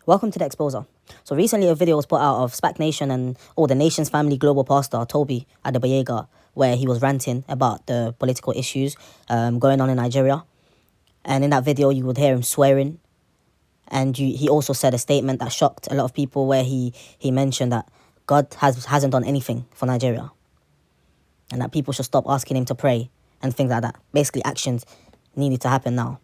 Welcome to the Exposer. So recently a video was put out of Spac Nation and the Nation's Family Global Pastor, Toby Adebayega, where he was ranting about the political issues going on in Nigeria. And in that video, you would hear him swearing. And he also said a statement that shocked a lot of people where he mentioned that God hasn't done anything for Nigeria. And that people should stop asking him to pray and things like that. Basically, actions needed to happen now.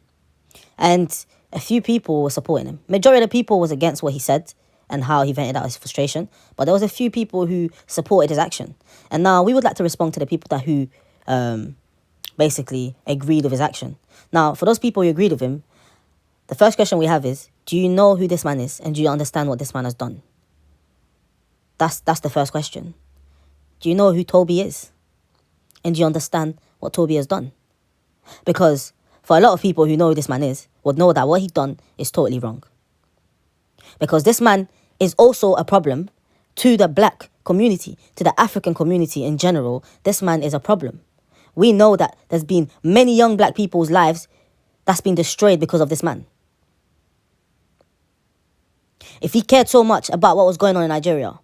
And a few people were supporting him. Majority of the people was against what he said and how he vented out his frustration. But there was a few people who supported his action. And now we would like to respond to the people who basically agreed with his action. Now, for those people who agreed with him, the first question we have is, do you know who this man is? And do you understand what this man has done? That's the first question. Do you know who Toby is? And do you understand what Toby has done? Because for a lot of people who know who this man is, would know that what he done is totally wrong. Because this man is also a problem to the black community, to the African community in general. This man is a problem. We know that there's been many young black people's lives that's been destroyed because of this man. If he cared so much about what was going on in Nigeria,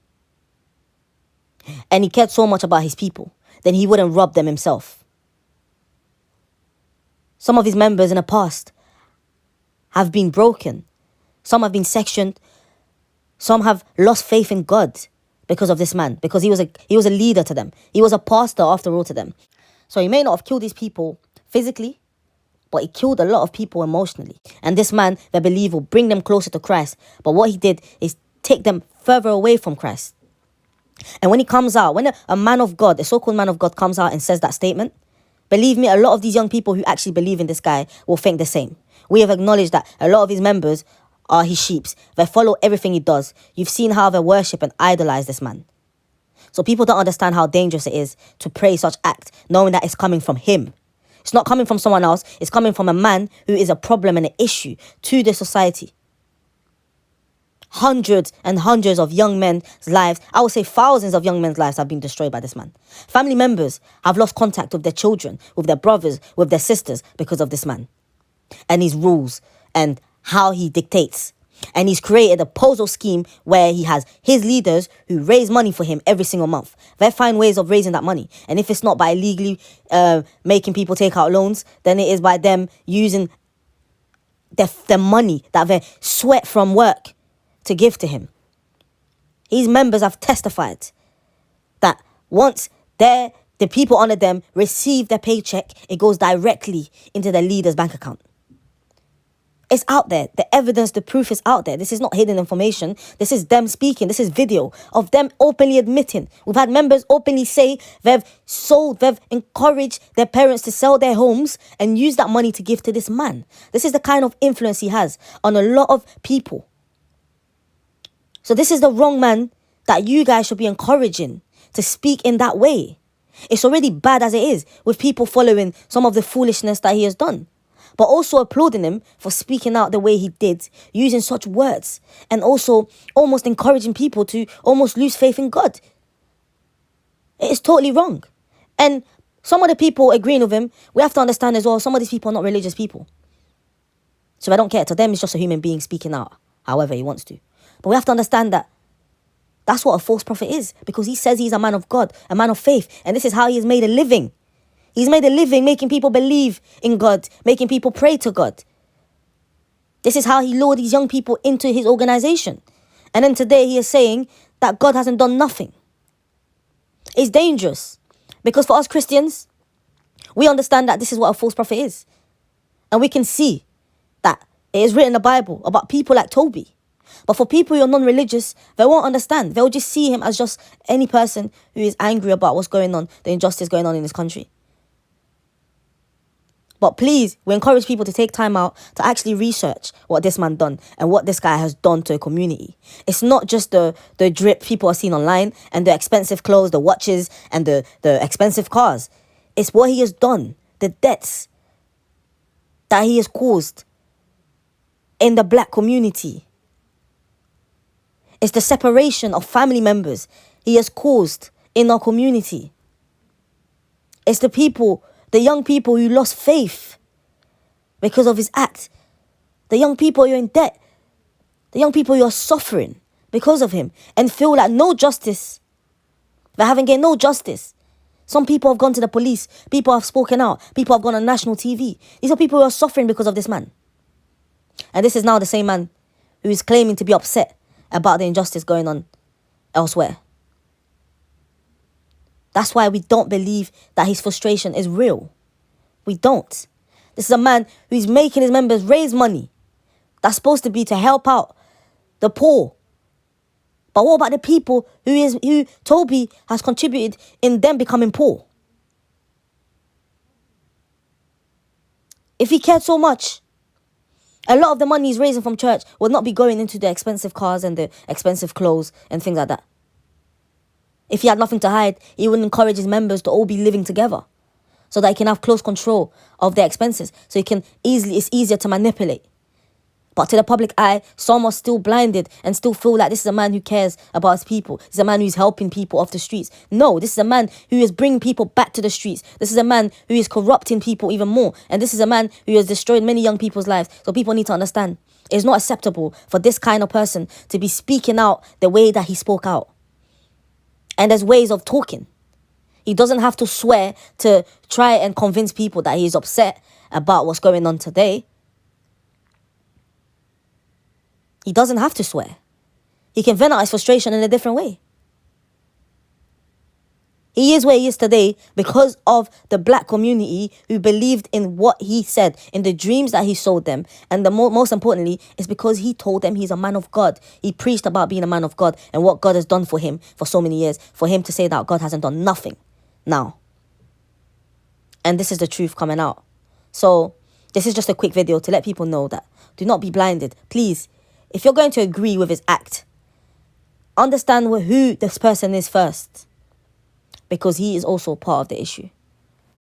and he cared so much about his people, then he wouldn't rob them himself. Some of his members in the past have been broken. Some have been sectioned. Some have lost faith in God because of this man, because he was a leader to them. He was a pastor after all to them. So he may not have killed these people physically, but he killed a lot of people emotionally. And this man, they believe, will bring them closer to Christ. But what he did is take them further away from Christ. And when he comes out, when a man of God, a so-called man of God comes out and says that statement, believe me, a lot of these young people who actually believe in this guy will think the same. We have acknowledged that a lot of his members are his sheeps. They follow everything he does. You've seen how they worship and idolize this man. So people don't understand how dangerous it is to pray such act, knowing that it's coming from him. It's not coming from someone else. It's coming from a man who is a problem and an issue to the society. Hundreds and hundreds of young men's lives, I would say thousands of young men's lives have been destroyed by this man. Family members have lost contact with their children, with their brothers, with their sisters because of this man. And his rules and how he dictates. And he's created a puzzle scheme where he has his leaders who raise money for him every single month. They find ways of raising that money. And if it's not by illegally making people take out loans, then it is by them using the money that they sweat from work to give to him. His members have testified that once the people under them receive their paycheck, it goes directly into the leader's bank account. It's out there. The evidence, the proof is out there. This is not hidden information. This is them speaking. This is video of them openly admitting. We've had members openly say they've encouraged their parents to sell their homes and use that money to give to this man. This is the kind of influence he has on a lot of people. So this is the wrong man that you guys should be encouraging to speak in that way. It's already bad as it is with people following some of the foolishness that he has done. But also applauding him for speaking out the way he did, using such words, and also almost encouraging people to almost lose faith in God. It is totally wrong. And some of the people agreeing with him, we have to understand as well, some of these people are not religious people. So I don't care. To them, it's just a human being speaking out however he wants to. But we have to understand that that's what a false prophet is, because he says he's a man of God, a man of faith, and this is how he has made a living. He's made a living making people believe in God, making people pray to God. This is how he lured these young people into his organization. And then today he is saying that God hasn't done nothing. It's dangerous, because for us Christians, we understand that this is what a false prophet is. And we can see that it is written in the Bible about people like Toby. But for people who are non-religious, they won't understand. They'll just see him as just any person who is angry about what's going on, the injustice going on in this country. But please, we encourage people to take time out to actually research what this man done and what this guy has done to a community. It's not just the drip people are seeing online and the expensive clothes, the watches and the expensive cars. It's what he has done, the debts that he has caused in the black community. It's the separation of family members he has caused in our community. It's the young people who lost faith because of his act. The young people who are in debt The young people who are suffering because of him and feel like no justice. They haven't gained no justice. Some people have gone to the police. People have spoken out. People have gone on national TV. These are people who are suffering because of this man. And this is now the same man who is claiming to be upset about the injustice going on elsewhere. That's why we don't believe that his frustration is real. We don't. This is a man who's making his members raise money. That's supposed to be to help out the poor. But what about the people who Toby has contributed in them becoming poor? If he cared so much, a lot of the money he's raising from church would not be going into the expensive cars and the expensive clothes and things like that. If he had nothing to hide, he would encourage his members to all be living together so that he can have close control of their expenses. So it's easier to manipulate. But to the public eye, some are still blinded and still feel like this is a man who cares about his people. This is a man who's helping people off the streets. No, this is a man who is bringing people back to the streets. This is a man who is corrupting people even more. And this is a man who has destroyed many young people's lives. So people need to understand, it's not acceptable for this kind of person to be speaking out the way that he spoke out. And there's ways of talking. He doesn't have to swear to try and convince people that he's upset about what's going on today. He doesn't have to swear. He can vent out his frustration in a different way. He is where he is today because of the black community who believed in what he said, in the dreams that he sold them. And most importantly, is because he told them he's a man of God. He preached about being a man of God and what God has done for him for so many years. For him to say that God hasn't done nothing now. And this is the truth coming out. So this is just a quick video to let people know that do not be blinded. Please, if you're going to agree with his act, understand who this person is first. Because he is also part of the issue.